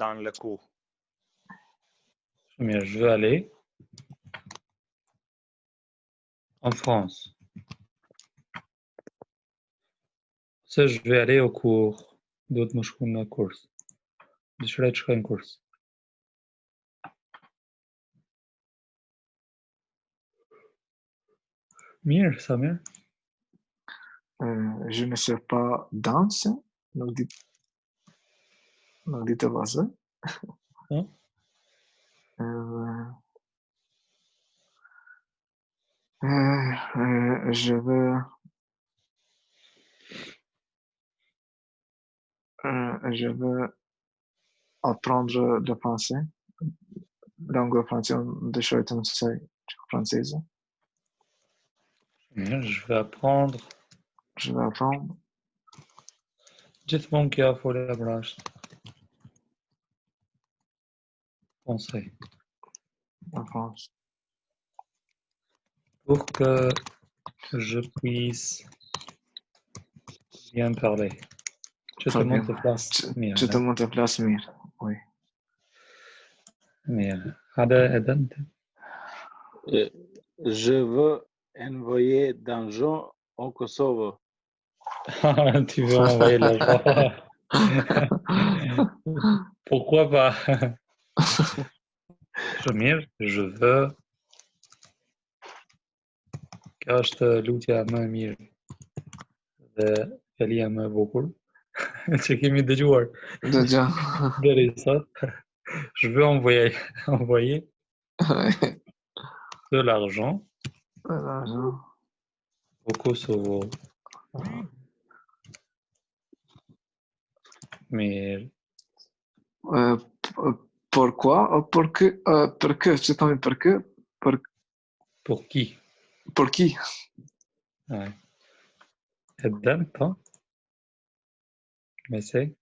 dans le cours. Mais je veux aller en France. Ça, je vais aller au cours. D'autres مش كنا course. Je vais aller en course. Mir, Samir. Je ne sais pas danser. Donc, dites-moi ça. Hein? Je veux apprendre le français. Langue française de française. Je vais apprendre. Je vais apprendre. Dites-moi qu'il y a pour la branche. Français. En France. Pour que je puisse bien parler. Je te montre place. Je te montre place, Mir. Oui. Mir. هذا أدنت. Je veux envoyer d'argent au Kosovo. Tu veux envoyer l'argent? Pourquoi pas? Samir, je veux كاشت لوتيا مامير فعليا ما بقول تشكي من دجوار Déjà. Je veux envoyer de l'argent au Kosovo. Mais pourquoi? Pour que, je t'en pour que. Pour qui? Pour qui? Ouais. Eddan, pas? Mais c'est?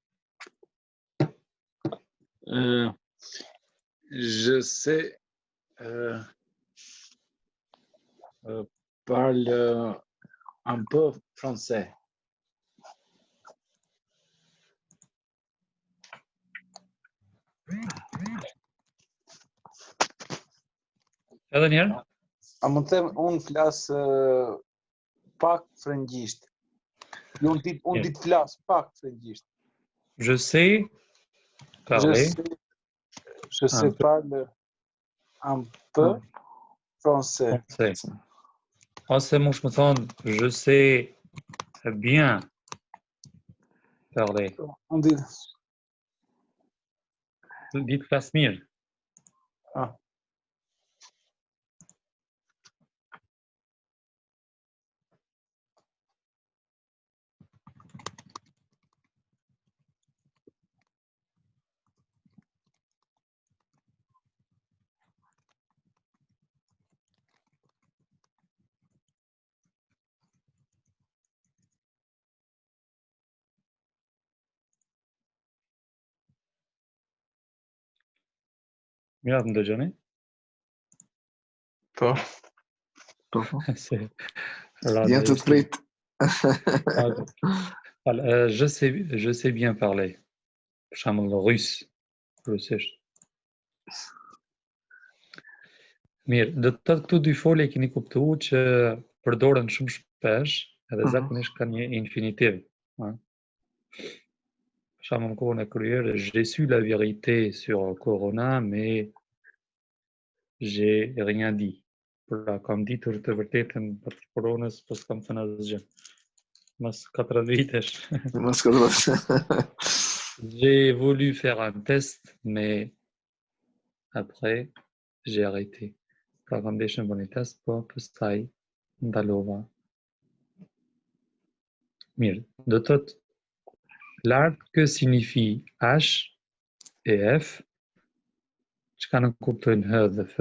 Je sais parle un peu français. Daniel? Am întrebat un clas pac frângiști. Un dit clas pac frângiști. Je sais parler. Je sais parler un peu français. Oh, c'est mon chemin. Je sais bien parler. On dit. Dites Kasmir. Ah. Yardım da Johnny. Pas. C'est Viens tout de suite. Je sais bien parler. Chamel russe. Mirë, do të thotë këtu dy fole keni kuptuar që përdoren shumë shpesh, edhe zakonisht kanë një infinitiv. Për shembull në kohën e kryer, j'ai su la vérité sur Corona, mais j'ai rien dit. Pra kam ditur të vërtetën për koronës, po s'kam thënë asgjë. Mas 4 vitesh. J'ai voulu faire un test, mais après, j'ai arrêté. Pra kam deshën bëni test, po pastaj ndalova. Mirë, do të thotë lartë que signifie H et F, çka nuk kuptojnë H dhe F,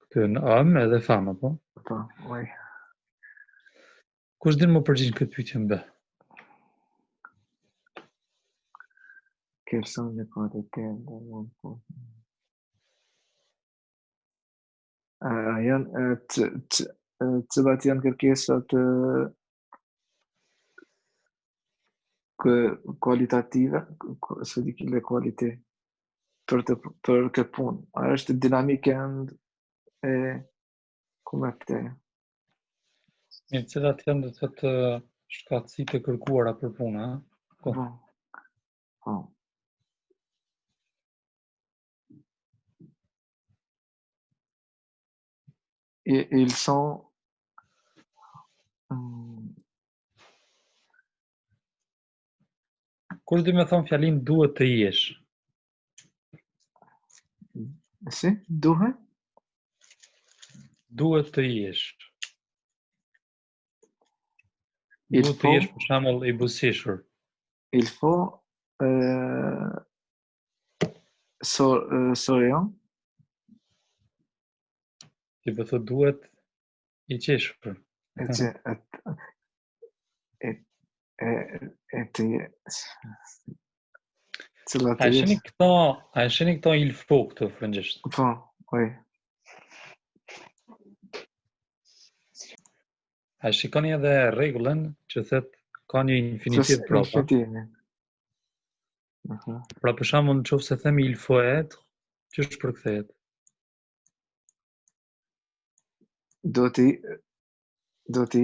këtu në homme edhe femme, po? Po, oui. Kush din më përgjigj këtë pyetje më? Quelles sont les qualités de l'homme? Cilat janë kërkesat qualitative, se di le qualité. për këtë punë. Ajo është dinamike e kumete. Mirë, cilat janë do të thotë shkatësitë e kërkuara për punë, ha? Po. Po. Po. Ils sont Kush do më thon fjalin duhet të jesh? si? Duhet? Duhet të jesh. Il Duhet të faut, jesh për shembull i buzëqeshur. il faut souriant. Ti po thot duhet i qeshur. Cilat A të shini jesh? këto il faut këto frëngjisht. Po, oj. A shikoni edhe rregullën që thot ka një infinitiv propër. Infinitiv. Pra për shembull nëse themi il faut être, ç'është përkthehet? Do të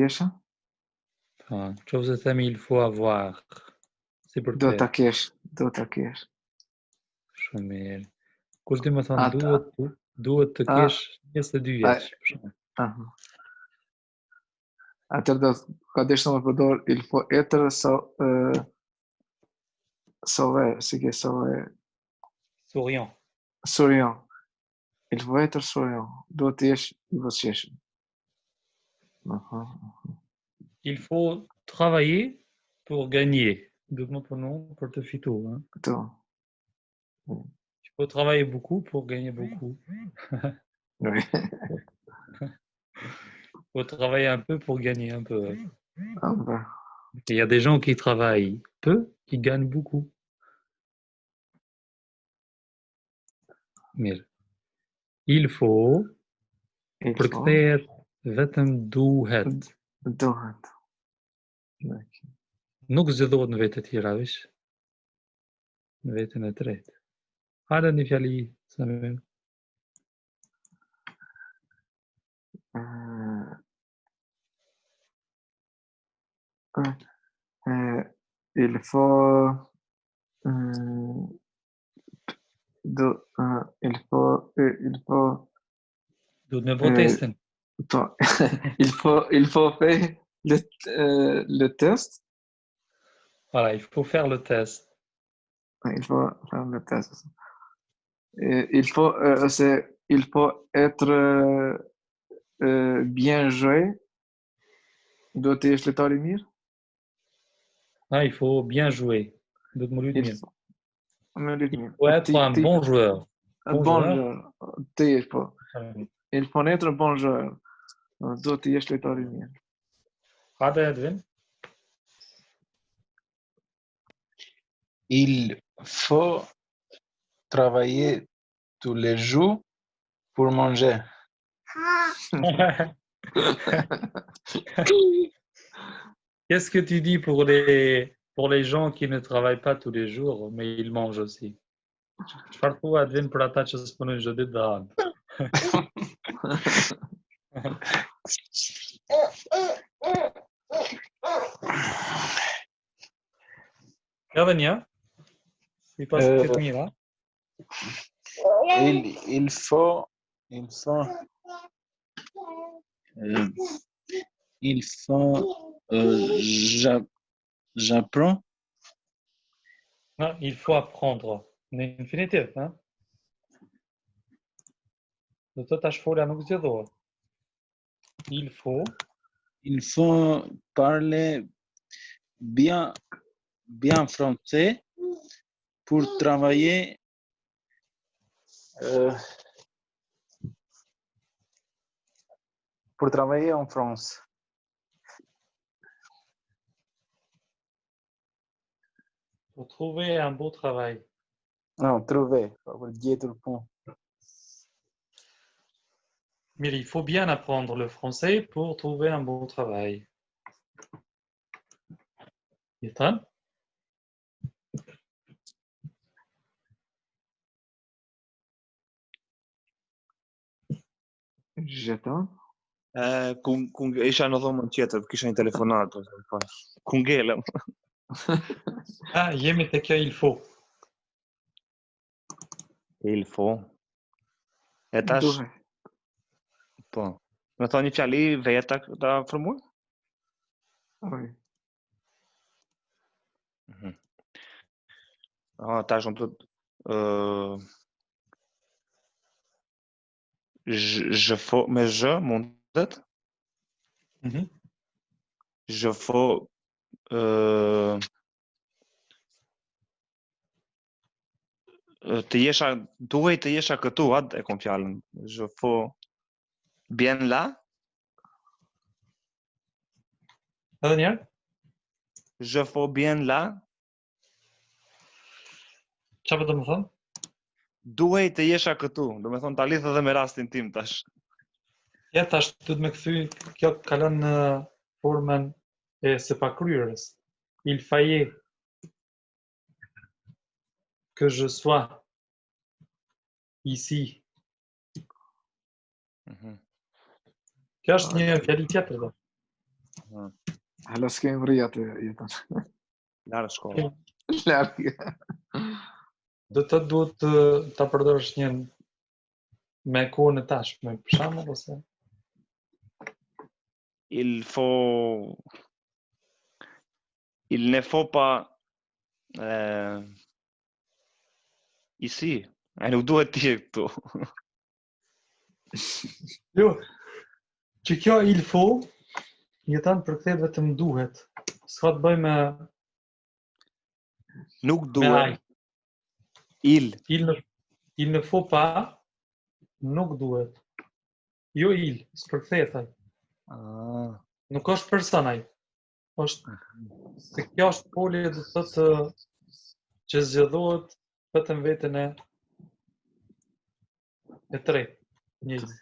jesh? Po, nëse themi il faut avoir, si Do ta përkthehet? kesh, do ta kesh. Shumë mirë. Kush do të thonë Ata. duhet të kesh 22 vjeç, për shembull. Aha. Atëherë do ka deshë më përdor il faut être sauver, si che Souriant. souriant. Il faut être souriant. Do të jesh i buzëqeshëm. Aha. Il faut travailler pour gagner. Do të më punu për të fituar. Hein? Këto. Il faut travailler beaucoup pour gagner beaucoup. Oui. Il faut travailler un peu pour gagner un peu. Ah, bah. Il y a des gens qui travaillent peu, qui gagnent beaucoup. Mirë. Il faut përkthehet vetëm duhet. Duhet. Nuk zgjedhohet në vetë të tjera veç. Në vetën e tretë. Hajde një fjali sa më. Il faut il faut Do të me bo testin. il faut faire le test. Voilà, il faut faire le test. Il faut faire le test. Il faut être bien joué. Do të jesh lojtar i mirë? Ah, il faut bien jouer. Do të më lutë mirë. Il faut être un bon joueur. Bon joueur. Ti jesh po. Il faut être un bon joueur. Do të jesh lojtar i mirë. Hajde Edwin. Il faut travailler tous les jours pour manger. Qu'est-ce que tu dis pour les gens qui ne travaillent pas tous les jours, mais ils mangent aussi? Çfarë thua Edwin për ata që s'punojnë çdo ditë dhe hanë? Edhe një. I pas të mira. Il faut j'apprends. Non, il faut apprendre. Në infinitiv, hein? Do të tash fola nuk zgjedhohet. Il faut parler bien français pour travailler en France. Pour trouver un beau travail. Non, trouver, pour gjetur punë. Mais il faut bien apprendre le français pour trouver un bon travail. Jetan? Jeton? Ku isha në dhomën tjetër, kisha një telefonat. Ku ngelem. Ah, jemi te kjo il faut. Il faut. E tash, Duhet. po. Me thonë një fjali vetë ta formuar? Oj. Tash unë thot je faut me je mundet? Mhm. Je faut të jesha duhet të jesha këtu, atë e kom fjalën. Je faut bien là? Edhe një herë? Je faut bien là? Çfarë do të më thonë? Duhet të jesha këtu. Do me thonë ta lidh edhe me rastin tim tash. Ja tash du të më kthy kjo kalon në formën e së pakryrës. Il fallait que je sois ici. Kjo është një fjali tjetër do. Hala s'kem rri atë jetën. Larë shkolla. Largë. Do të duhet ta përdorësh një me kohën e tashme, për shembull ose Il ne faut pas ici. Ai nuk duhet të jetë këtu. jo. Që kjo il faut jeton përkthehet vetëm duhet. S'ka të bëjë me Nuk me duhet. ai. Il ne faut pas nuk duhet. Jo il, s'përkthehet ai. Nuk është person ai. Është se kjo është folje do të thotë që zgjedhohet vetëm veten e tretë. Njëjtë.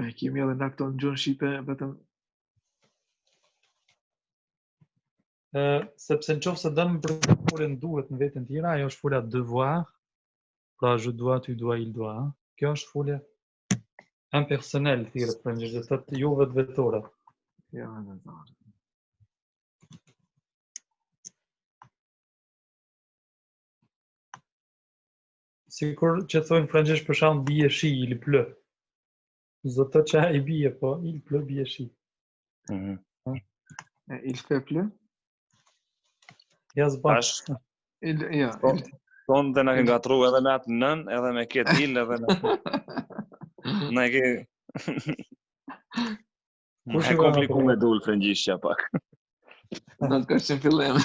E kemi edhe na këto në gjuhën shqipe vetëm Sepse në qoftë se dëmë për folën duhet në vetën tjera, ajo është folja devoir, pra je dois, tu dois, il doit. Kjo është folja impersonel, thirrët për një do të thotë jo vetvetore. ja vetëm. Sikur që thonë frangjesht për shembull bie shi, il pleut. Do të thotë që ai bie, po il pleut bie shi. Il fait plus? Ja s'ban. Tash, Ja. tonë dhe na ke ngatru edhe me atë nën, edhe me këtë il, edhe me... Na ke... Kush E i kompliku ka me dul frëngjishtja pak. Do të kërcim fillim.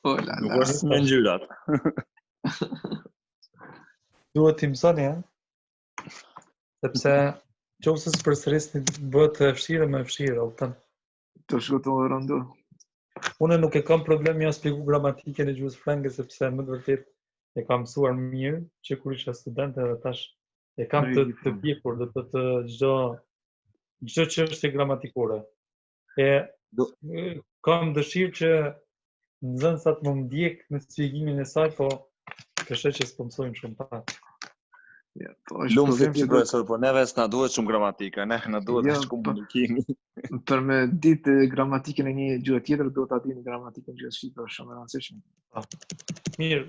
Oh la Nuk la. është me ngjyrat. Duhet t'i mësoni, ha? Sepse qofse përsërisni bëhet e vështirë më e vështirë, kupton? Të shkoto rondo. Unë nuk e kam problem ja shpjegu gramatikën e gjuhës franke sepse më të vërtet e kam mësuar mirë që kur isha student edhe tash e kam të pjekur do të çdo çështje gramatikore. Kam dëshirë që nxënësat më ndjek në shpjegimin e saj, po kështu që s'po mësojnë shumë pak. Ja, po Lumë se ti profesor, po neve s'na duhet shumë gramatika, ne na duhet ashtë komunikimi. Për me ditë gramatikën e një gjuhë tjetër, do ta dinë gramatikën e gjuhës shqipe, është shumë e rëndësishme. Mirë,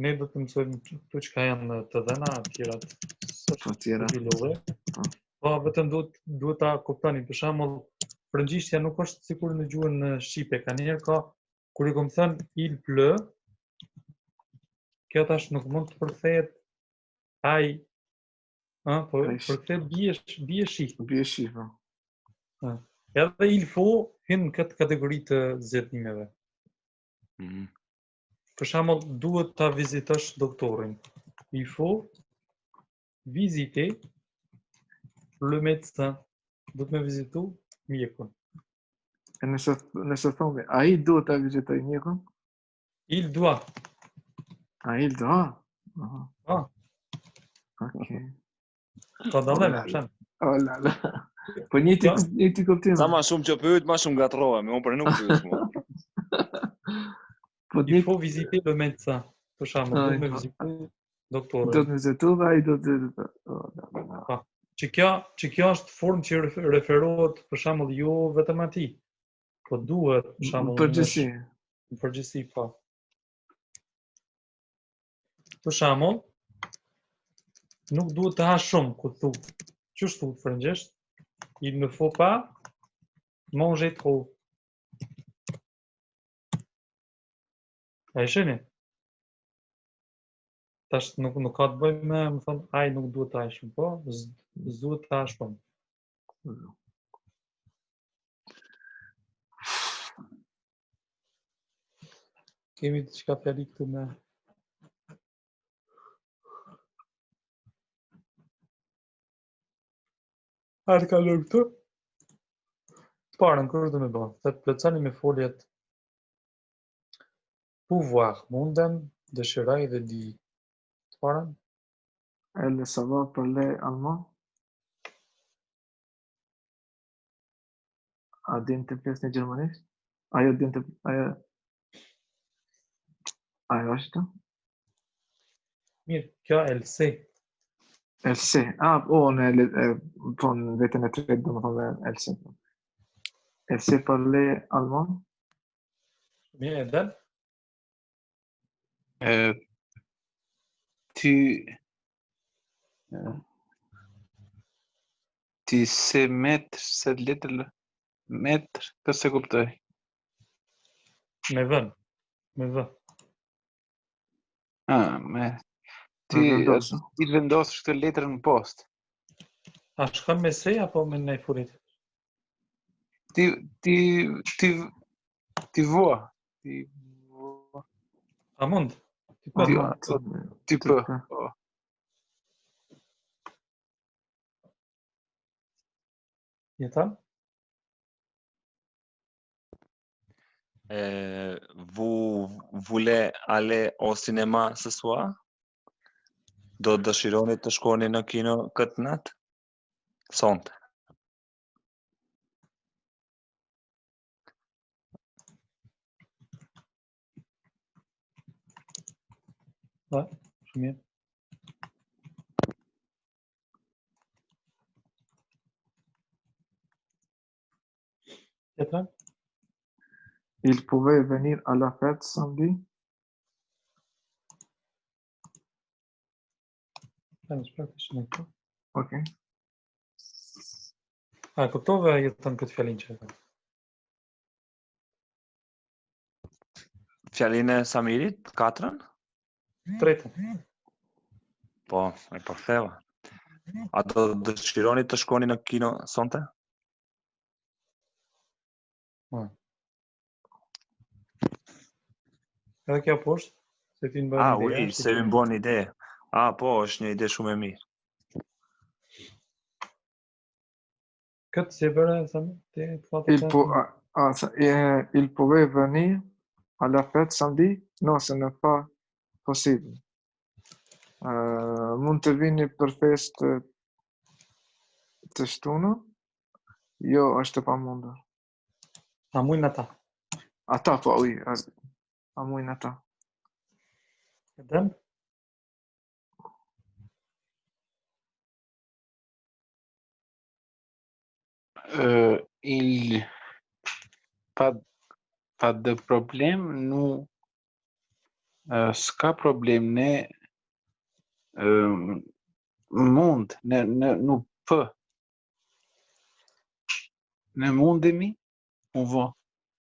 ne do të mësojmë këtu çka janë të dhëna, tjera. Po tjera. Po vetëm duhet ta kuptoni, për shembull, frëngjishtja nuk është sikur në gjuhën shqipe, ka njerë ka kur i kom thënë il pleut, kjo tash nuk mund të përkthehet ai, po përkthehet bie shi. Bie shi, po. Edhe il faut hyn në këtë kategori të zgjedhimeve. Për shembull, duhet ta vizitosh doktorin. Il faut visiter le médecin. Do të me vizitu mjekun. E nëse thonë, ai duhet ta vizitoj mjekun? Il doit. Il doit? Ah. Okay. Ka dallim, shem. Oh la la. Po një ti kuptim. Sa ma shumë që pyet, ma shumë gatrohem, unë për nuk pyet mua. Po Il faut visiter le médecin. Për shembull, Ah, duhet me po. vizituar do doktorin. të vizitu dhe ai do të... Po. Që kjo është formë që referohet për shembull jo vetëm atij, po duhet për shembull Përgjithësi. në përgjithësi po. Për shembull, nuk duhet të hash shumë kur thu. Ç'është thuhet frëngjisht? Il ne faut pas manger trop. A e shihni? Tash nuk ka të bëjë me, më thon, ai nuk duhet të hash shumë, po s'duhet të hash shumë. Kemi diçka fjali këtu me Hajde kalojmë këtu. Parën, kërë do me bë? Të plotësoni me foljet pouvoir, mundem, dëshiroj dhe di. Parën? Elle ça va parler allemand? A din të pjesë në gjermanisht? Ajo din të... Ajo është? Mirë, kjo LC. LC. Po në vetën e tretë do më thonë LC. LC parler allemand? Mirë, Edel? Ti se metr, se litër, metr, këse kuptoj. Me vën. Me vë. Ti vendosë. ti vendosësh këtë letër në post. A shkon me se apo me nej furit? Ti vua. A mund? Ti pë. Jetan? Vous voulez aller au cinéma ce soir? Do të dëshironi të shkoni në kino këtë natë? Sonte. Ha, shumë mirë. Jetan? Il pouvait venir à la fête samedi? Në shprak të shumë këtu. Ok. A, kuptove Jetan këtë fjalin që e thënë? Fjalinë e Samirit, 4-ën? Tretën. Po, e përktheva. A do dëshironi të shkoni në kino sonte? Edhe kjo poshtë, se ti në bërë Oui, se ju bën ide. Po, është një ide shumë e mirë. Këtë si e bërë, Il pouvait venir à la fête samedi? Non, ce n'est pas possible. Mund të vini për fest të shtunë? Jo, është e pamundur. A mujnë ata? Ata, po, oui, a mujnë ata. Edem? Il pas de problem, s'ka problem, ne mund, nuk pë. Ne mundemi, on va.